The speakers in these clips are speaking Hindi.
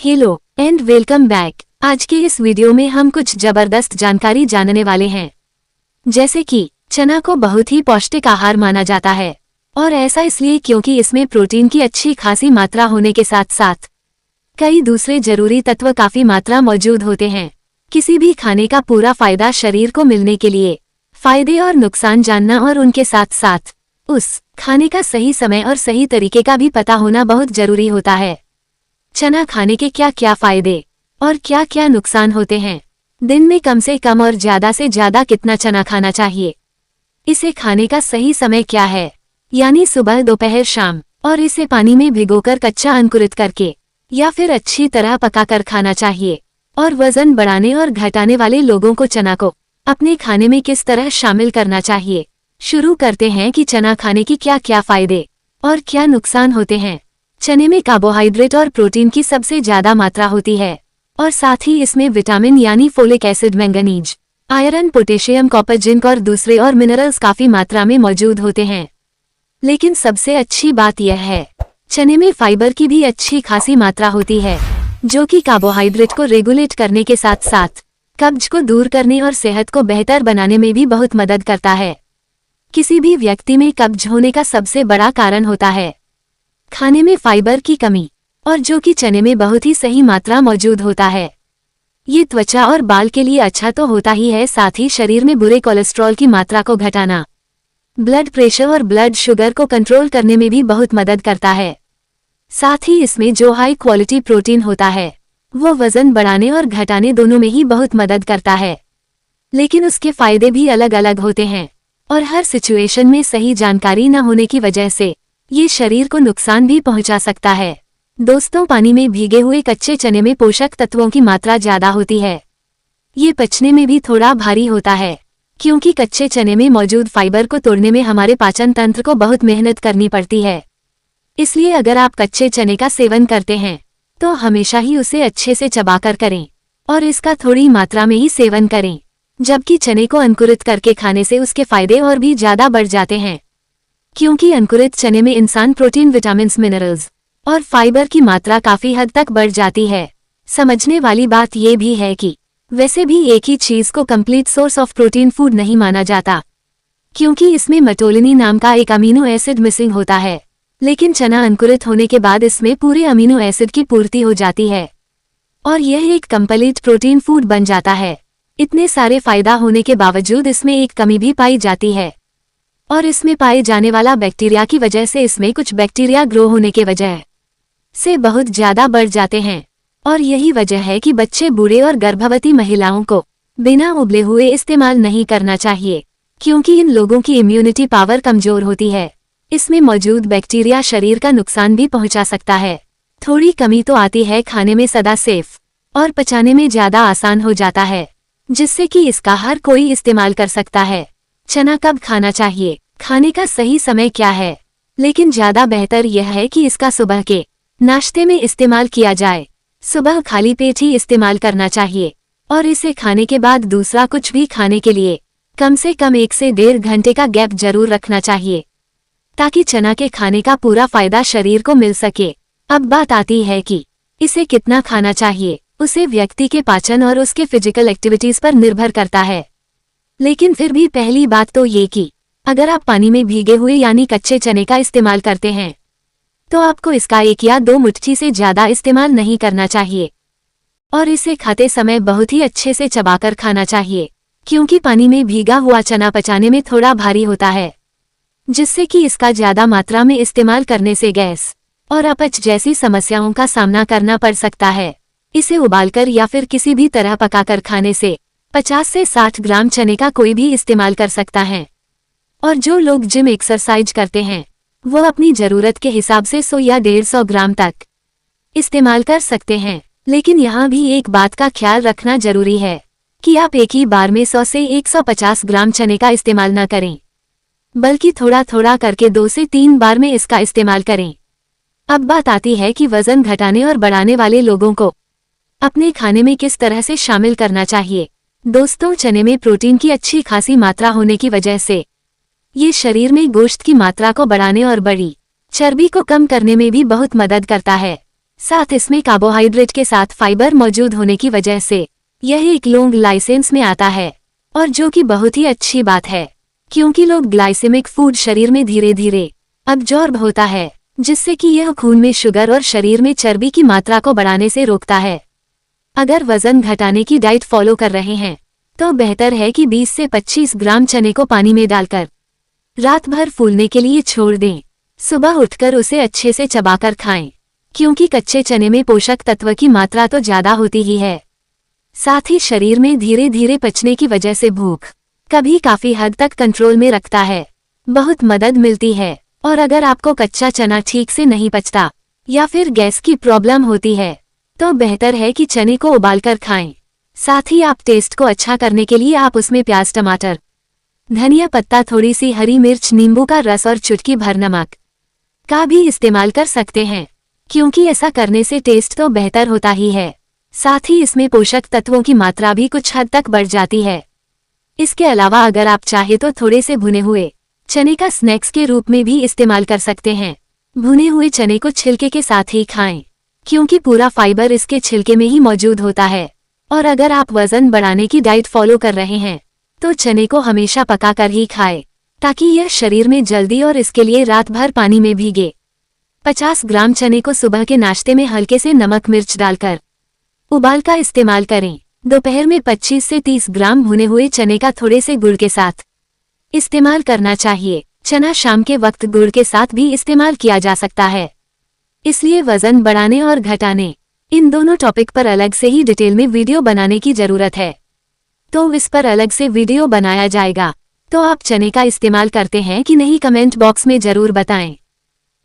Hello and welcome back. आज के इस वीडियो में हम कुछ जबरदस्त जानकारी जानने वाले हैं। जैसे कि चना को बहुत ही पौष्टिक आहार माना जाता है और ऐसा इसलिए क्योंकि इसमें प्रोटीन की अच्छी खासी मात्रा होने के साथ साथ कई दूसरे जरूरी तत्व काफी मात्रा मौजूद होते हैं। किसी भी खाने का पूरा फायदा शरीर को मिलने के लिए फायदे और नुकसान जानना और उनके साथ साथ उस खाने का सही समय और सही तरीके का भी पता होना बहुत जरूरी होता है। चना खाने के क्या क्या फायदे और क्या क्या नुकसान होते हैं। दिन में कम से कम और ज्यादा से ज्यादा कितना चना खाना चाहिए। इसे खाने का सही समय क्या है, यानी सुबह दोपहर शाम, और इसे पानी में भिगोकर कच्चा अंकुरित करके या फिर अच्छी तरह पकाकर खाना चाहिए। और वजन बढ़ाने और घटाने वाले लोगों को चना को अपने खाने में किस तरह शामिल करना चाहिए। शुरू करते हैं कि चना खाने की क्या क्या फायदे और क्या नुकसान होते हैं। चने में कार्बोहाइड्रेट और प्रोटीन की सबसे ज्यादा मात्रा होती है और साथ ही इसमें विटामिन यानी folic acid, manganese, iron, potassium, copper, zinc और दूसरे और मिनरल्स काफी मात्रा में मौजूद होते हैं। लेकिन सबसे अच्छी बात यह है, चने में फाइबर की भी अच्छी खासी मात्रा होती है, जो कि कार्बोहाइड्रेट को रेगुलेट करने के साथ साथ कब्ज को दूर करने और सेहत को बेहतर बनाने में भी बहुत मदद करता है। किसी भी व्यक्ति में कब्ज होने का सबसे बड़ा कारण होता है खाने में फाइबर की कमी, और जो कि चने में बहुत ही सही मात्रा मौजूद होता है। ये त्वचा और बाल के लिए अच्छा तो होता ही है, साथ ही शरीर में बुरे कोलेस्ट्रॉल की मात्रा को घटाना, ब्लड प्रेशर और ब्लड शुगर को कंट्रोल करने में भी बहुत मदद करता है। साथ ही इसमें जो हाई क्वालिटी प्रोटीन होता है वो वजन बढ़ाने और घटाने दोनों में ही बहुत मदद करता है। लेकिन उसके फायदे भी अलग अलग होते हैं और हर सिचुएशन में सही जानकारी न होने की वजह से ये शरीर को नुकसान भी पहुंचा सकता है। दोस्तों, पानी में भीगे हुए कच्चे चने में पोषक तत्वों की मात्रा ज्यादा होती है। ये पचने में भी थोड़ा भारी होता है क्योंकि कच्चे चने में मौजूद फाइबर को तोड़ने में हमारे पाचन तंत्र को बहुत मेहनत करनी पड़ती है। इसलिए अगर आप कच्चे चने का सेवन करते हैं तो हमेशा ही उसे अच्छे से चबाकर करें और इसका थोड़ी मात्रा में ही सेवन करें, जबकि चने को अंकुरित करके खाने से उसके फायदे और भी ज्यादा बढ़ जाते हैं। क्योंकि अंकुरित चने में इंसान प्रोटीन, विटामिन, मिनरल्स और फाइबर की मात्रा काफी हद तक बढ़ जाती है। समझने वाली बात यह भी है कि वैसे भी एक ही चीज को complete source of protein food नहीं माना जाता, क्योंकि इसमें मेटोलिनी नाम का एक अमीनो एसिड मिसिंग होता है। लेकिन चना अंकुरित होने के बाद इसमें पूरे अमीनो एसिड की पूर्ति हो जाती है और यह एक कंप्लीट प्रोटीन फूड बन जाता है। इतने सारे फायदा होने के बावजूद इसमें एक कमी भी पाई जाती है और इसमें पाए जाने वाला बैक्टीरिया की वजह से इसमें कुछ बैक्टीरिया ग्रो होने के वजह से बहुत ज्यादा बढ़ जाते हैं। और यही वजह है कि बच्चे, बूढ़े और गर्भवती महिलाओं को बिना उबले हुए इस्तेमाल नहीं करना चाहिए, क्योंकि इन लोगों की इम्यूनिटी पावर कमजोर होती है। इसमें मौजूद बैक्टीरिया शरीर का नुकसान भी पहुंचा सकता है। थोड़ी कमी तो आती है खाने में सदा सेफ और पचाने में ज्यादा आसान हो जाता है, जिससे कि इसका हर कोई इस्तेमाल कर सकता है। चना कब खाना चाहिए, खाने का सही समय क्या है? लेकिन ज्यादा बेहतर यह है कि इसका सुबह के नाश्ते में इस्तेमाल किया जाए। सुबह खाली पेट ही इस्तेमाल करना चाहिए और इसे खाने के बाद दूसरा कुछ भी खाने के लिए कम से कम 1 से 1.5 घंटे का गैप जरूर रखना चाहिए, ताकि चना के खाने का पूरा फायदा शरीर को मिल सके। अब बात आती है कि इसे कितना खाना चाहिए। उसे व्यक्ति के पाचन और उसके फिजिकल एक्टिविटीज पर निर्भर करता है। लेकिन फिर भी पहली बात तो ये कि अगर आप पानी में भीगे हुए यानी कच्चे चने का इस्तेमाल करते हैं तो आपको इसका 1 या 2 मुट्ठी से ज्यादा इस्तेमाल नहीं करना चाहिए और इसे खाते समय बहुत ही अच्छे से चबाकर खाना चाहिए, क्योंकि पानी में भीगा हुआ चना पचाने में थोड़ा भारी होता है, जिससे कि इसका ज्यादा मात्रा में इस्तेमाल करने से गैस और अपच जैसी समस्याओं का सामना करना पड़ सकता है। इसे उबालकर या फिर किसी भी तरह पकाकर खाने से 50 से 60 ग्राम चने का कोई भी इस्तेमाल कर सकता है। और जो लोग जिम एक्सरसाइज करते हैं वो अपनी जरूरत के हिसाब से 100 या 150 ग्राम तक इस्तेमाल कर सकते हैं। लेकिन यहाँ भी एक बात का ख्याल रखना जरूरी है कि आप एक ही बार में 100 से 150 ग्राम चने का इस्तेमाल न करें, बल्कि थोड़ा थोड़ा करके 2 से 3 बार में इसका इस्तेमाल करें। अब बात आती है कि वजन घटाने और बढ़ाने वाले लोगों को अपने खाने में किस तरह से शामिल करना चाहिए। दोस्तों, चने में प्रोटीन की अच्छी खासी मात्रा होने की वजह से ये शरीर में गोश्त की मात्रा को बढ़ाने और बड़ी चर्बी को कम करने में भी बहुत मदद करता है। साथ इसमें कार्बोहाइड्रेट के साथ फाइबर मौजूद होने की वजह से यह एक लॉन्ग लाइसेंस में आता है, और जो कि बहुत ही अच्छी बात है, क्योंकि लो ग्लाइसेमिक फूड शरीर में धीरे धीरे अब्जॉर्ब होता है, जिससे कि यह खून में शुगर और शरीर में चर्बी की मात्रा को बढ़ाने से रोकता है। अगर वजन घटाने की डाइट फॉलो कर रहे हैं तो बेहतर है कि 20 से 25 ग्राम चने को पानी में डालकर रात भर फूलने के लिए छोड़ दें। सुबह उठकर उसे अच्छे से चबाकर खाएं, क्योंकि कच्चे चने में पोषक तत्व की मात्रा तो ज्यादा होती ही है, साथ ही शरीर में धीरे धीरे पचने की वजह से भूख कभी काफी हद तक कंट्रोल में रखता है, बहुत मदद मिलती है। और अगर आपको कच्चा चना ठीक से नहीं पचता या फिर गैस की प्रॉब्लम होती है तो बेहतर है कि चने को उबालकर खाएं। साथ ही आप टेस्ट को अच्छा करने के लिए आप उसमें प्याज, टमाटर, धनिया पत्ता, थोड़ी सी हरी मिर्च, नींबू का रस और चुटकी भर नमक का भी इस्तेमाल कर सकते हैं, क्योंकि ऐसा करने से टेस्ट तो बेहतर होता ही है, साथ ही इसमें पोषक तत्वों की मात्रा भी कुछ हद तक बढ़ जाती है। इसके अलावा अगर आप चाहे तो थोड़े से भुने हुए चने का स्नैक्स के रूप में भी इस्तेमाल कर सकते हैं। भुने हुए चने को छिलके के साथ ही खाएं, क्योंकि पूरा फाइबर इसके छिलके में ही मौजूद होता है। और अगर आप वजन बढ़ाने की डाइट फॉलो कर रहे हैं तो चने को हमेशा पकाकर ही खाएं, ताकि यह शरीर में जल्दी और इसके लिए रात भर पानी में भीगे। 50 ग्राम चने को सुबह के नाश्ते में हल्के से नमक मिर्च डालकर उबाल का इस्तेमाल करें। दोपहर में 25 से 30 ग्राम भुने हुए चने का थोड़े से गुड़ के साथ इस्तेमाल करना चाहिए। चना शाम के वक्त गुड़ के साथ भी इस्तेमाल किया जा सकता है, इसलिए वजन बढ़ाने और घटाने इन दोनों टॉपिक पर अलग से ही डिटेल में वीडियो बनाने की जरूरत है, तो इस पर अलग से वीडियो बनाया जाएगा। तो आप चने का इस्तेमाल करते हैं कि नहीं, कमेंट बॉक्स में जरूर बताएं।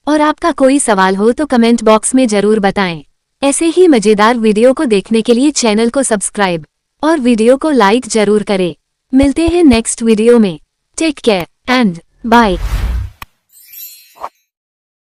और आपका कोई सवाल हो तो कमेंट बॉक्स में जरूर बताएं। ऐसे ही मजेदार वीडियो को देखने के लिए चैनल को सब्सक्राइब और वीडियो को लाइक जरूर करें। मिलते हैं नेक्स्ट वीडियो में। Take care and bye.